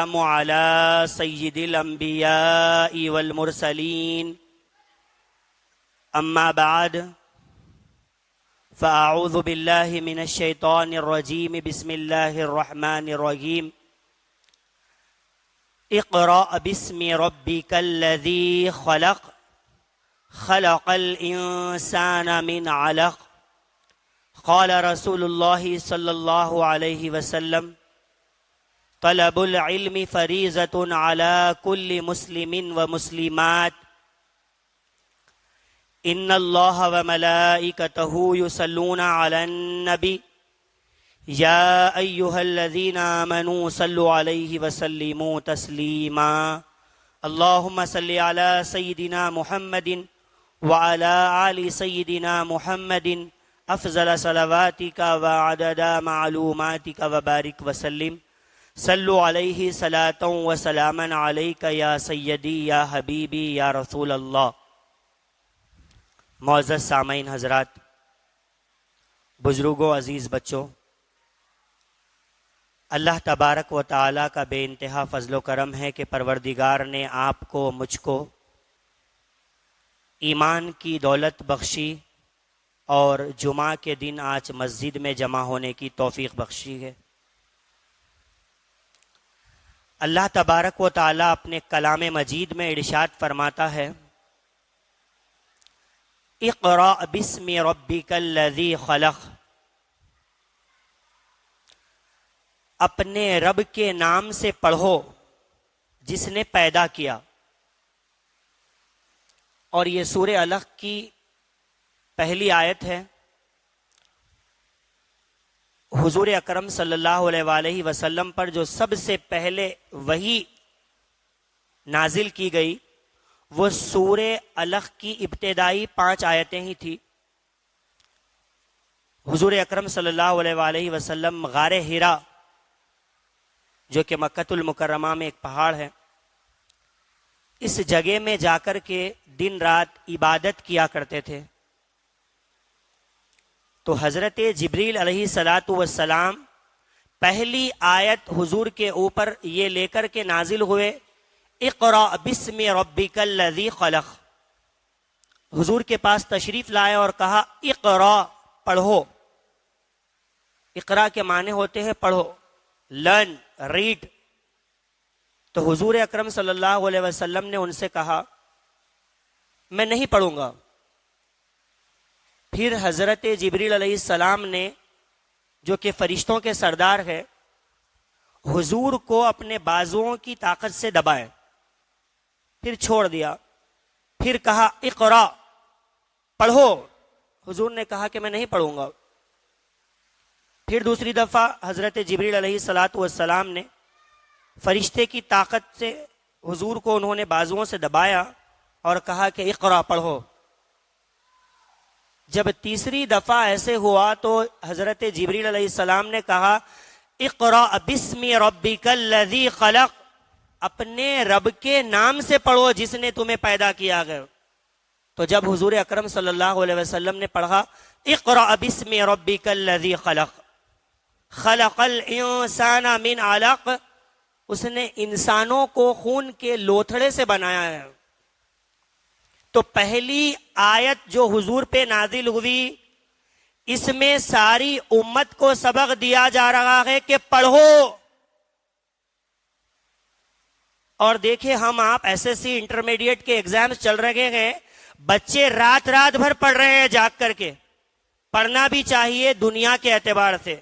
والسلام على سيد الأنبياء والمرسلين أما بعد فأعوذ بالله من الشيطان الرجيم بسم الله الرحمن الرحيم اقرأ باسم ربك الذي خلق خلق الإنسان من علق قال رسول الله صلى الله عليه وسلم طلب العلم فریضة على كل مسلم ومسلمات ان الله وملائكته يصلون على النبي يا أيها الذين آمنوا صلوا عليه وسلموا تسليما اللهم صل على سيدنا محمد وعلى آل سيدنا محمد افضل صلواتك وعدد معلوماتك وبارك وسلم صلوا علیہ صلاۃ و سلاما علیک یا سیدی یا حبیبی یا رسول اللہ۔ معزز سامعین حضرات، بزرگوں، عزیز بچوں، اللہ تبارک و تعالیٰ کا بے انتہا فضل و کرم ہے کہ پروردگار نے آپ کو مجھ کو ایمان کی دولت بخشی اور جمعہ کے دن آج مسجد میں جمع ہونے کی توفیق بخشی ہے۔ اللہ تبارک و تعالیٰ اپنے کلام مجید میں ارشاد فرماتا ہے اقرأ باسم ربک الذی خلق، اپنے رب کے نام سے پڑھو جس نے پیدا کیا۔ اور یہ سورہ علق کی پہلی آیت ہے۔ حضور اکرم صلی اللہ علیہ وآلہ وسلم پر جو سب سے پہلے وحی نازل کی گئی وہ سورہ علق کی ابتدائی 5 آیتیں ہی تھی۔ حضور اکرم صلی اللہ علیہ وآلہ وسلم غار حرا، جو کہ مکۃ المکرمہ میں ایک پہاڑ ہے، اس جگہ میں جا کر کے دن رات عبادت کیا کرتے تھے۔ تو حضرت جبریل علیہ السلام پہلی آیت حضور کے اوپر یہ لے کر کے نازل ہوئے اقرأ باسم ربک الذی خلق، حضور کے پاس تشریف لائے اور کہا اقرأ، پڑھو۔ اقرأ کے معنی ہوتے ہیں پڑھو، لرن، ریڈ۔ تو حضور اکرم صلی اللہ علیہ وسلم نے ان سے کہا میں نہیں پڑھوں گا۔ پھر حضرت جبریل علیہ السلام نے، جو کہ فرشتوں کے سردار ہے، حضور کو اپنے بازوؤں کی طاقت سے دبائے، پھر چھوڑ دیا، پھر کہا اقرأ، پڑھو۔ حضور نے کہا کہ میں نہیں پڑھوں گا۔ پھر دوسری دفعہ حضرت جبریل علیہ السلام نے فرشتے کی طاقت سے حضور کو انہوں نے بازوؤں سے دبایا اور کہا کہ اقرأ، پڑھو۔ جب تیسری دفعہ ایسے ہوا تو حضرت جبریل علیہ السلام نے کہا اقرأ باسم ربک الذی خلق، اپنے رب کے نام سے پڑھو جس نے تمہیں پیدا کیا گیا۔ تو جب حضور اکرم صلی اللہ علیہ وسلم نے پڑھا اقرأ باسم ربک الذی خلق خلق الانسان من علق، اس نے انسانوں کو خون کے لوتھڑے سے بنایا ہے۔ تو پہلی آیت جو حضور پہ نازل ہوئی، اس میں ساری امت کو سبق دیا جا رہا ہے کہ پڑھو۔ اور دیکھیں، ہم آپ ایس ایس سی انٹرمیڈیٹ کے ایگزامز چل رہے ہیں، بچے رات رات بھر پڑھ رہے ہیں جاگ کر کے۔ پڑھنا بھی چاہیے دنیا کے اعتبار سے،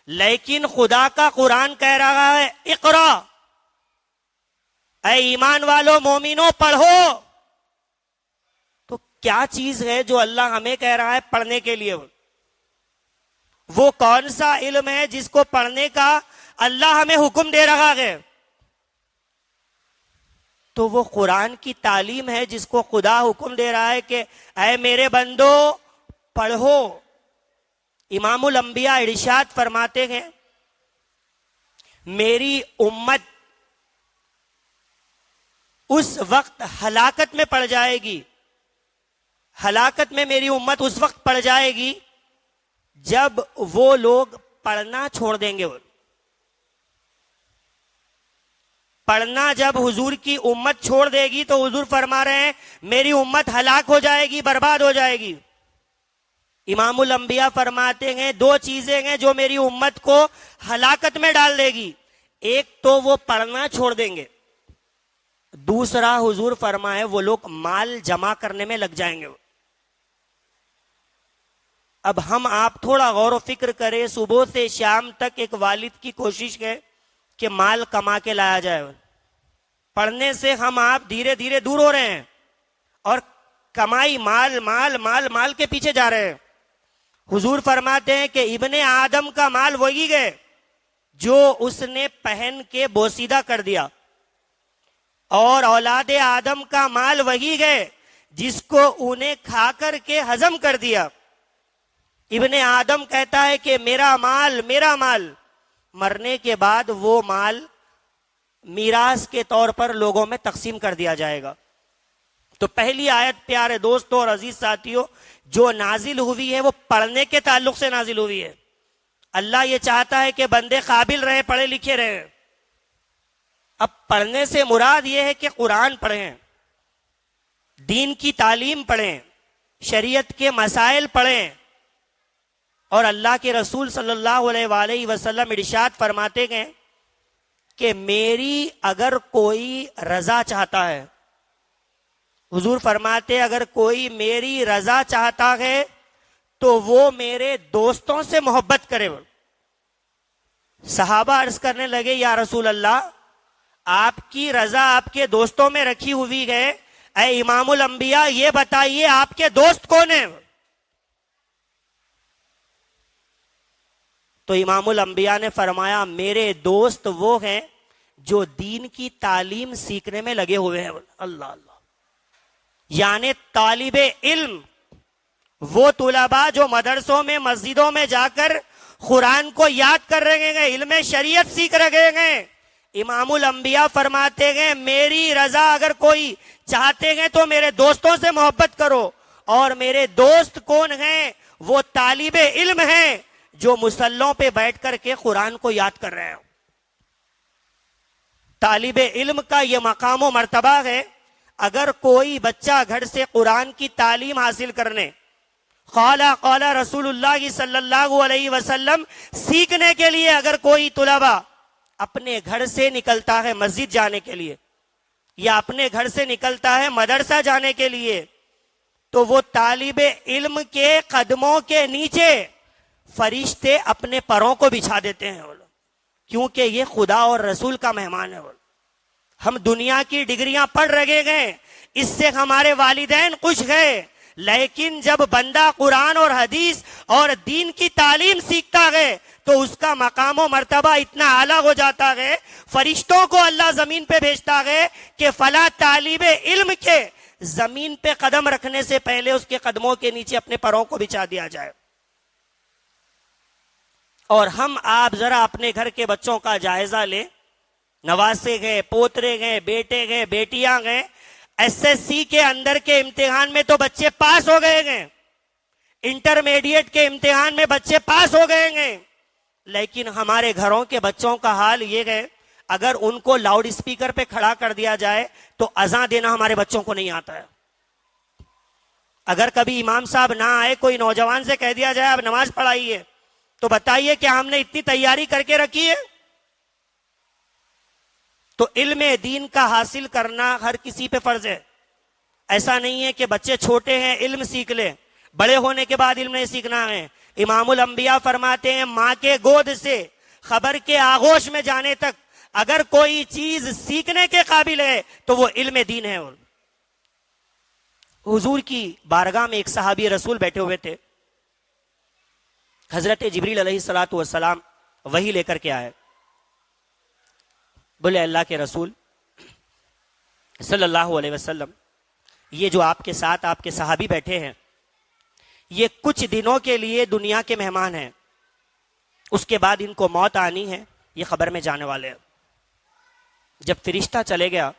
لیکن خدا کا قرآن کہہ رہا ہے اقرأ، اے ایمان والو مومنو پڑھو۔ تو کیا چیز ہے جو اللہ ہمیں کہہ رہا ہے پڑھنے کے لیے؟ وہ کون سا علم ہے جس کو پڑھنے کا اللہ ہمیں حکم دے رہا ہے؟ تو وہ قرآن کی تعلیم ہے جس کو خدا حکم دے رہا ہے کہ اے میرے بندو پڑھو۔ امام الانبیاء ارشاد فرماتے ہیں میری امت اس وقت ہلاکت میں پڑ جائے گی، ہلاکت میں میری امت اس وقت پڑ جائے گی جب وہ لوگ پڑھنا چھوڑ دیں گے۔ پڑھنا جب حضور کی امت چھوڑ دے گی تو حضور فرما رہے ہیں میری امت ہلاک ہو جائے گی، برباد ہو جائے گی۔ امام الانبیاء فرماتے ہیں دو چیزیں ہیں جو میری امت کو ہلاکت میں ڈال دے گی، ایک تو وہ پڑھنا چھوڑ دیں گے، دوسرا حضور فرمائے وہ لوگ مال جمع کرنے میں لگ جائیں گے۔ اب ہم آپ تھوڑا غور و فکر کریں، صبح سے شام تک ایک والد کی کوشش ہے کہ مال کما کے لایا جائے، پڑھنے سے ہم آپ دھیرے دھیرے دور ہو رہے ہیں اور کمائی مال مال مال مال کے پیچھے جا رہے ہیں۔ حضور فرماتے ہیں کہ ابن آدم کا مال وہی گئے جو اس نے پہن کے بوسیدہ کر دیا، اور اولاد آدم کا مال وہی گئے جس کو انہیں کھا کر کے ہضم کر دیا۔ ابن آدم کہتا ہے کہ میرا مال میرا مال، مرنے کے بعد وہ مال میراث کے طور پر لوگوں میں تقسیم کر دیا جائے گا۔ تو پہلی آیت پیارے دوستوں اور عزیز ساتھیوں جو نازل ہوئی ہے وہ پڑھنے کے تعلق سے نازل ہوئی ہے۔ اللہ یہ چاہتا ہے کہ بندے قابل رہیں، پڑھے لکھے رہیں۔ اب پڑھنے سے مراد یہ ہے کہ قرآن پڑھیں، دین کی تعلیم پڑھیں، شریعت کے مسائل پڑھیں، اور اللہ کے رسول صلی اللہ علیہ وآلہ وسلم ارشاد فرماتے ہیں کہ میری اگر کوئی رضا چاہتا ہے، حضور فرماتے اگر کوئی میری رضا چاہتا ہے تو وہ میرے دوستوں سے محبت کرے۔ صحابہ عرض کرنے لگے یا رسول اللہ آپ کی رضا آپ کے دوستوں میں رکھی ہوئی ہے، اے امام الانبیاء یہ بتائیے آپ کے دوست کون ہیں؟ تو امام الانبیاء نے فرمایا میرے دوست وہ ہیں جو دین کی تعلیم سیکھنے میں لگے ہوئے ہیں۔ اللہ اللہ، یعنی طالب علم وہ طلباء جو مدرسوں میں مسجدوں میں جا کر قرآن کو یاد کر رہے ہیں، علم شریعت سیکھ رہے ہیں۔ امام الانبیاء فرماتے ہیں میری رضا اگر کوئی چاہتے ہیں تو میرے دوستوں سے محبت کرو، اور میرے دوست کون ہیں؟ وہ طالب علم ہیں جو مصلوں پہ بیٹھ کر کے قرآن کو یاد کر رہے ہیں۔ طالب علم کا یہ مقام و مرتبہ ہے، اگر کوئی بچہ گھر سے قرآن کی تعلیم حاصل کرنے قال رسول اللہ صلی اللہ علیہ وسلم سیکھنے کے لیے اگر کوئی طلبہ اپنے گھر سے نکلتا ہے مسجد جانے کے لیے یا اپنے گھر سے نکلتا ہے مدرسہ جانے کے لیے، تو وہ طالب علم کے قدموں کے نیچے فرشتے اپنے پروں کو بچھا دیتے ہیں، کیونکہ یہ خدا اور رسول کا مہمان ہے۔ ہم دنیا کی ڈگریاں پڑھ رہے ہیں، اس سے ہمارے والدین خوش گئے، لیکن جب بندہ قرآن اور حدیث اور دین کی تعلیم سیکھتا ہے تو اس کا مقام و مرتبہ اتنا اعلیٰ ہو جاتا ہے، فرشتوں کو اللہ زمین پہ بھیجتا ہے کہ فلاں طالب علم کے زمین پہ قدم رکھنے سے پہلے اس کے قدموں کے نیچے اپنے پروں کو بچھا دیا جائے۔ اور ہم آپ ذرا اپنے گھر کے بچوں کا جائزہ لیں، نواسے گئے، پوترے گئے، بیٹے گئے، بیٹیاں گئے، ایس ایس سی کے اندر کے امتحان میں تو بچے پاس ہو گئے ہیں، انٹرمیڈیٹ کے امتحان میں بچے پاس ہو گئے ہیں، لیکن ہمارے گھروں کے بچوں کا حال یہ ہے اگر ان کو لاؤڈ اسپیکر پہ کھڑا کر دیا جائے تو اذان دینا ہمارے بچوں کو نہیں آتا ہے۔ اگر کبھی امام صاحب نہ آئے، کوئی نوجوان سے کہہ دیا جائے اب نماز پڑھائیے، تو بتائیے کہ ہم نے اتنی تیاری کر کے رکھی ہے؟ تو علم دین کا حاصل کرنا ہر کسی پہ فرض ہے۔ ایسا نہیں ہے کہ بچے چھوٹے ہیں علم سیکھ لیں، بڑے ہونے کے بعد علم نہیں سیکھنا ہے۔ امام الانبیاء فرماتے ہیں ماں کے گود سے خبر کے آغوش میں جانے تک اگر کوئی چیز سیکھنے کے قابل ہے تو وہ علم دین ہے۔ حضور کی بارگاہ میں ایک صحابی رسول بیٹھے ہوئے تھے، حضرت جبریل علیہ الصلوۃ والسلام وحی لے کر کے آئے، بولے اللہ کے رسول صلی اللہ علیہ وسلم یہ جو آپ کے ساتھ آپ کے صحابی بیٹھے ہیں یہ کچھ دنوں کے لیے دنیا کے مہمان ہیں، اس کے بعد ان کو موت آنی ہے، یہ خبر میں جانے والے ہیں۔ جب فرشتہ چلے گیا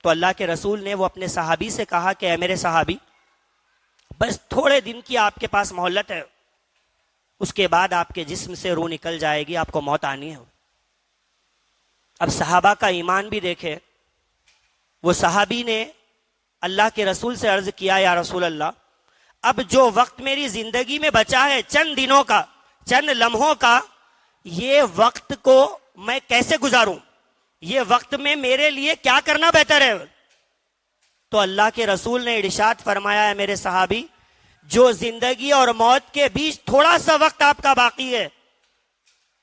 تو اللہ کے رسول نے وہ اپنے صحابی سے کہا کہ اے میرے صحابی بس تھوڑے دن کی آپ کے پاس مہلت ہے، اس کے بعد آپ کے جسم سے روح نکل جائے گی، آپ کو موت آنی ہے۔ اب صحابہ کا ایمان بھی دیکھے. وہ صحابی نے اللہ کے رسول سے عرض کیا یا رسول اللہ اب جو وقت میری زندگی میں بچا ہے چند دنوں کا چند لمحوں کا یہ وقت کو میں کیسے گزاروں, یہ وقت میں میرے لیے کیا کرنا بہتر ہے. تو اللہ کے رسول نے ارشاد فرمایا ہے میرے صحابی جو زندگی اور موت کے بیچ تھوڑا سا وقت آپ کا باقی ہے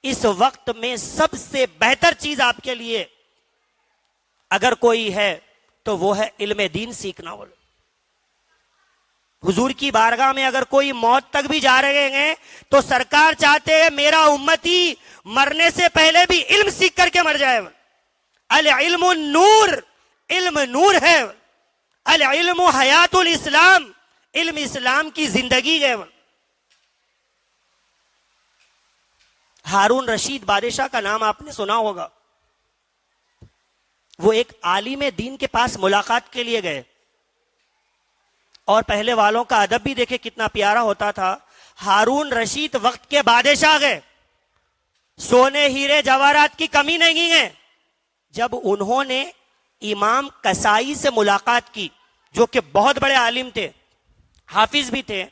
اس وقت میں سب سے بہتر چیز آپ کے لیے اگر کوئی ہے تو وہ ہے علم دین سیکھنا. حضور کی بارگاہ میں اگر کوئی موت تک بھی جا رہے ہیں تو سرکار چاہتے ہیں میرا امتی مرنے سے پہلے بھی علم سیکھ کر کے مر جائے. العلم نور, علم نور ہے. العلم حیات الاسلام, علم اسلام کی زندگی ہے. ہارون رشید بادشاہ کا نام آپ نے سنا ہوگا. وہ ایک عالم دین کے پاس ملاقات کے لیے گئے اور پہلے والوں کا ادب بھی دیکھے کتنا پیارا ہوتا تھا. ہارون رشید وقت کے بادشاہ گئے, سونے ہیرے جواہرات کی کمی نہیں ہے. جب انہوں نے امام کسائی سے ملاقات کی جو کہ بہت بڑے عالم تھے, حافظ بھی تھے,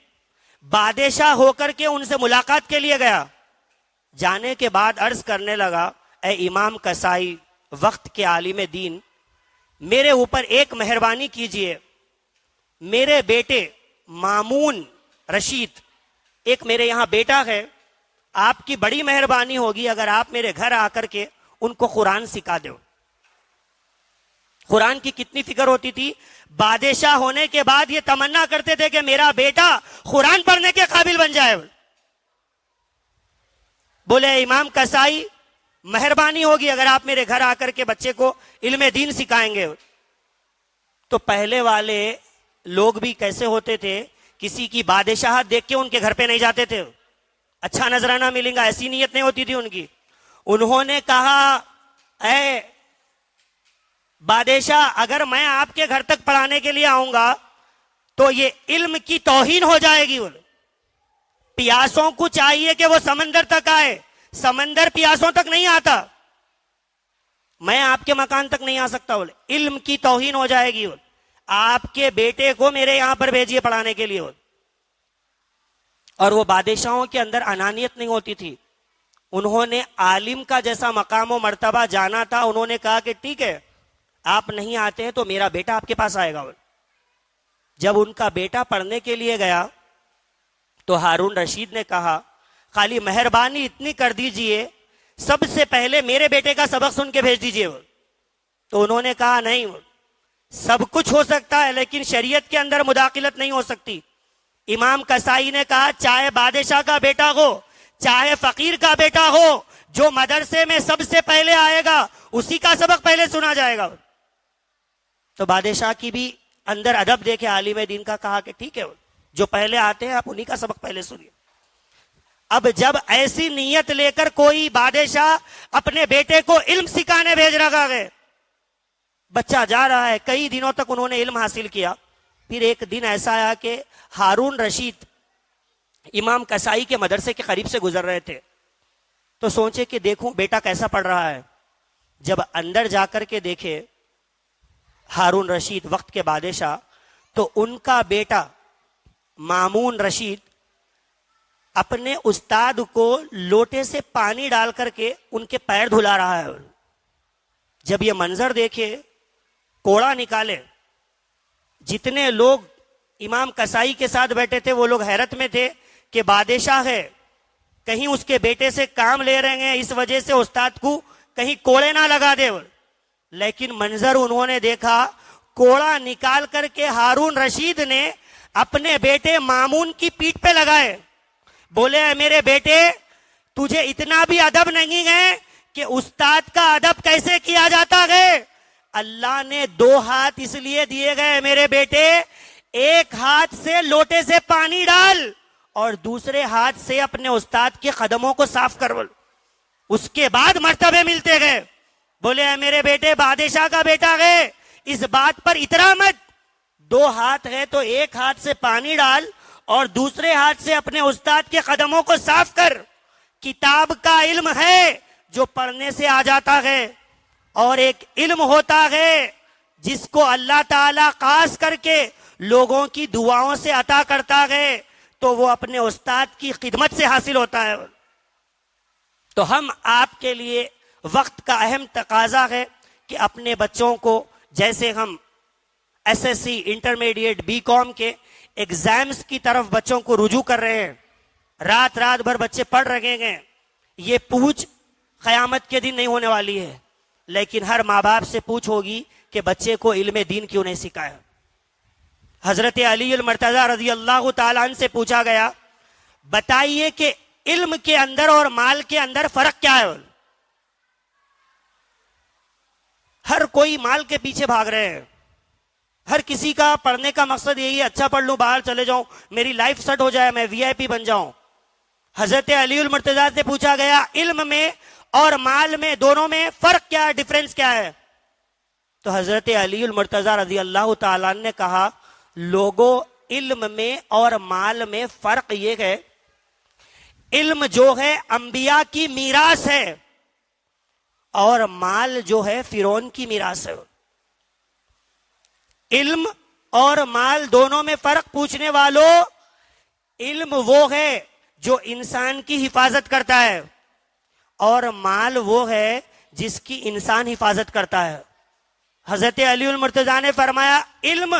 بادشاہ ہو کر کے ان سے ملاقات کے لیے گیا. جانے کے بعد عرض کرنے لگا اے امام کسائی وقت کے عالم دین میرے اوپر ایک مہربانی کیجئے. میرے بیٹے مامون رشید ایک میرے یہاں بیٹا ہے, آپ کی بڑی مہربانی ہوگی اگر آپ میرے گھر آ کر کے ان کو قرآن سکھا دو. قرآن کی کتنی فکر ہوتی تھی, بادشاہ ہونے کے بعد یہ تمنا کرتے تھے کہ میرا بیٹا قرآن پڑھنے کے قابل بن جائے. بولے امام کسائی مہربانی ہوگی اگر آپ میرے گھر آ کر کے بچے کو علم دین سکھائیں گے. تو پہلے والے لوگ بھی کیسے ہوتے تھے, کسی کی بادشاہت دیکھ کے ان کے گھر پہ نہیں جاتے تھے, اچھا نذرانہ ملیں گا ایسی نیت نہیں ہوتی تھی ان کی. انہوں نے کہا اے بادشاہ اگر میں آپ کے گھر تک پڑھانے کے لیے آؤں گا تو یہ علم کی توہین ہو جائے گی. پیاسوں کو چاہیے کہ وہ سمندر تک آئے, سمندر پیاسوں تک نہیں آتا, میں آپ کے مکان تک نہیں آ سکتا. بولے علم کی توہین ہو جائے گی, آپ کے بیٹے کو میرے یہاں پر بھیجیے پڑھانے کے لیے. اور وہ بادشاہوں کے اندر انانیت نہیں ہوتی تھی, انہوں نے عالم کا جیسا مقام و مرتبہ جانا تھا. انہوں نے کہا کہ ٹھیک ہے آپ نہیں آتے ہیں تو میرا بیٹا آپ کے پاس آئے گا. جب ان کا بیٹا پڑھنے کے لیے گیا تو ہارون رشید نے کہا خالی مہربانی اتنی کر دیجئے سب سے پہلے میرے بیٹے کا سبق سن کے بھیج دیجئے. تو انہوں نے کہا نہیں, سب کچھ ہو سکتا ہے لیکن شریعت کے اندر مداخلت نہیں ہو سکتی. امام کسائی نے کہا چاہے بادشاہ کا بیٹا ہو چاہے فقیر کا بیٹا ہو, جو مدرسے میں سب سے پہلے آئے گا اسی کا سبق پہلے سنا جائے گا. تو بادشاہ کی بھی اندر ادب دیکھے عالم دین کا, کہا کہ ٹھیک ہے جو پہلے آتے ہیں آپ انہی کا سبق پہلے سنیے. اب جب ایسی نیت لے کر کوئی بادشاہ اپنے بیٹے کو علم سکھانے بھیج رہا ہے, بچہ جا رہا ہے, کئی دنوں تک انہوں نے علم حاصل کیا. پھر ایک دن ایسا آیا کہ ہارون رشید امام کسائی کے مدرسے کے قریب سے گزر رہے تھے تو سوچے کہ دیکھوں بیٹا کیسا پڑھ رہا ہے. جب اندر جا کر کے دیکھے ہارون رشید وقت کے بادشاہ, تو ان کا بیٹا مامون رشید اپنے استاد کو لوٹے سے پانی ڈال کر کے ان کے پیر دھلا رہا ہے. جب یہ منظر دیکھے کوڑا نکالے, جتنے لوگ امام کسائی کے ساتھ بیٹھے تھے وہ لوگ حیرت میں تھے کہ بادشاہ ہے, کہیں اس کے بیٹے سے کام لے رہے ہیں, اس وجہ سے استاد کو کہیں کوڑے نہ لگا دے. لیکن منظر انہوں نے دیکھا, کوڑا نکال کر کے ہارون رشید نے اپنے بیٹے مامون کی پیٹھ پہ لگائے. بولے میرے بیٹے تجھے اتنا بھی ادب نہیں ہے کہ استاد کا ادب کیسے کیا جاتا ہے. اللہ نے 2 ہاتھ اس لیے دیے گئے میرے بیٹے, ایک ہاتھ سے لوٹے سے پانی ڈال اور دوسرے ہاتھ سے اپنے استاد کے قدموں کو صاف کر, اس کے بعد مرتبے ملتے گئے. بولے میرے بیٹے بادشاہ کا بیٹا ہے, اس بات پر اترا مت, 2 ہاتھ ہے تو ایک ہاتھ سے پانی ڈال اور دوسرے ہاتھ سے اپنے استاد کے قدموں کو صاف کر. کتاب کا علم ہے جو پڑھنے سے آ جاتا ہے, اور ایک علم ہوتا ہے جس کو اللہ تعالیٰ خاص کر کے لوگوں کی دعاؤں سے عطا کرتا ہے تو وہ اپنے استاد کی خدمت سے حاصل ہوتا ہے. تو ہم آپ کے لیے وقت کا اہم تقاضا ہے کہ اپنے بچوں کو جیسے ہم S S C intermediate B com کے ایگزامز کی طرف بچوں کو رجوع کر رہے ہیں, رات رات بھر بچے پڑھ رہے ہیں, یہ پوچھ قیامت کے دن نہیں ہونے والی ہے, لیکن ہر ماں باپ سے پوچھ ہوگی کہ بچے کو علم دین کیوں نہیں سکھایا. حضرت علی المرتضی رضی اللہ تعالیٰ عنہ سے پوچھا گیا بتائیے کہ علم کے اندر اور مال کے اندر فرق کیا ہے؟ ہر کوئی مال کے پیچھے بھاگ رہے ہیں, ہر کسی کا پڑھنے کا مقصد یہی ہے اچھا پڑھ لوں, باہر چلے جاؤں, میری لائف سیٹ ہو جائے, میں وی آئی پی بن جاؤں. حضرت علی المرتضی سے پوچھا گیا علم میں اور مال میں دونوں میں فرق کیا ہے, ڈفرنس کیا ہے؟ تو حضرت علی المرتضی رضی اللہ تعالیٰ نے کہا لوگوں علم میں اور مال میں فرق یہ ہے, علم جو ہے انبیاء کی میراث ہے اور مال جو ہے فرعون کی میراث ہے. علم اور مال دونوں میں فرق پوچھنے والوں, علم وہ ہے جو انسان کی حفاظت کرتا ہے اور مال وہ ہے جس کی انسان حفاظت کرتا ہے. حضرت علی المرتضی نے فرمایا علم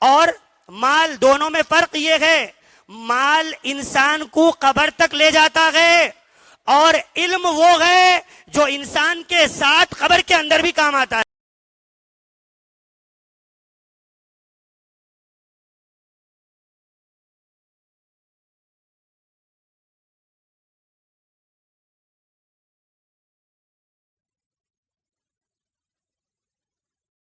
اور مال دونوں میں فرق یہ ہے, مال انسان کو قبر تک لے جاتا ہے اور علم وہ ہے جو انسان کے ساتھ قبر کے اندر بھی کام آتا ہے.